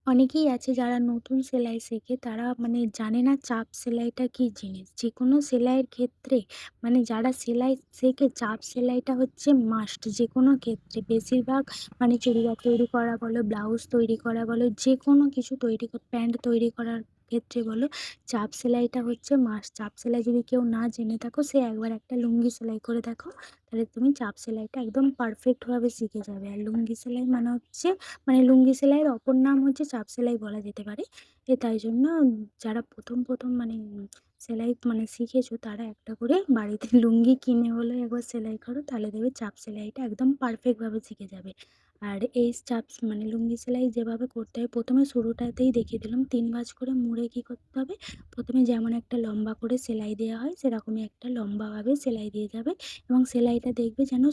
অনেকেই আছে যারা নতুন সেলাই শেখে তারা মানে জানে না চাপ সেলাইটা কি জিনিস। যেকোনো সেলাইয়ের ক্ষেত্রে মানে যারা সেলাই শেখে চাপ সেলাইটা হচ্ছে মাস্ট যেকোনো ক্ষেত্রে। বেশিরভাগ মানে চুড়িদার তৈরি করা বলো, ব্লাউজ তৈরি করা বলো, যেকোনো কিছু তৈরি প্যান্ট তৈরি করার ক্ষেত্রে বলো, চাপ সেলাইটা হচ্ছে মাস্ট। চাপ সেলাই যদি কেউ না জেনে থাকো সে একবার একটা লুঙ্গি সেলাই করে দেখো, তাহলে তুমি চাপ সেলাইটা একদম পারফেক্টভাবে শিখে যাবে। আর লুঙ্গি সেলাই মানে হচ্ছে মানে লুঙ্গি সেলাইয়ের অপর নাম হচ্ছে চাপ সেলাই বলা যেতে পারে। তাই জন্য যারা ১ম মানে সেলাই মানে শিখেছো তারা একটা করে বাড়িতে লুঙ্গি কিনে হলেও একবার সেলাই করো, তাহলে দেখবে চাপ সেলাইটা একদম পারফেক্টভাবে শিখে যাবে। আর এই চাপ মানে লুঙ্গি সেলাই যেভাবে করতে হয় ১ম এ শুরুটাতেই দেখিয়ে দিলাম ৩ ভাঁজ করে মুড়ে কী করতে হবে। ১ম এ যেমন একটা লম্বা করে সেলাই দেওয়া হয় সেরকমই একটা লম্বাভাবে সেলাই দিয়ে যাবে এবং সেলাইটা দেখবে যেন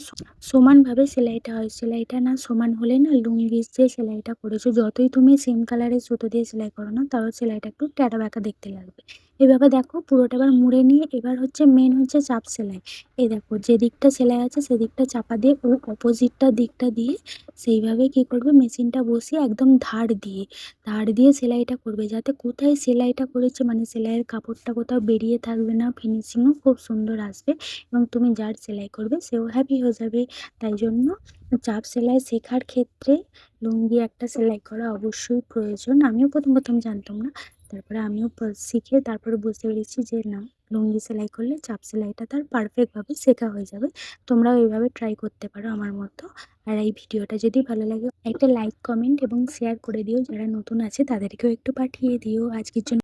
সমানভাবে সেলাইটা হয়। সেলাইটা না সমান হলে না লুঙ্গির যে সেলাইটা করেছো যতই তুমি সেম কালারের সুতো দিয়ে সেলাই করো না তাও সেলাইটা একটু ট্যাড়া ব্যাকা দেখতে লাগবে। এভাবে দেখো পুরোটা এবার মুড়ে নিয়ে এবার হচ্ছে মেন হচ্ছে চাপ সেলাই। এই দেখো যে দিকটা সেলাই আছে সেদিকটা চাপা দিয়ে ও অপোজিটটা দিকটা দিয়ে সেইভাবে কি করবে মেশিনটা বসিয়ে একদম ধার দিয়ে সেলাইটা করবে, যাতে কোথায় সেলাইটা করেছে মানে সেলাইয়ের কাপড়টা কোথাও বেরিয়ে থাকবে না, ফিনিশিংও খুব সুন্দর আসবে এবং তুমি যার সেলাই করবে সেও হ্যাপি হয়ে যাবে। তাই জন্য চাপ সেলাই শেখার ক্ষেত্রে লুঙ্গি একটা সেলাই করা অবশ্যই প্রয়োজন। আমিও প্রথম জানতাম না। তারপরে আমিও শিখে তারপরে বুঝতে পেরেছি যে না, লুঙ্গি সেলাই করলে চাপ সেলাইটা তার পারফেক্টভাবে শেখা হয়ে যাবে। তোমরাও এভাবে ট্রাই করতে পারো আমার মতো। আর এই ভিডিওটা যদি ভালো লাগে একটা লাইক, কমেন্ট এবং শেয়ার করে দিও। যারা নতুন আছে তাদেরকেও একটু পাঠিয়ে দিও। আজকের জন্য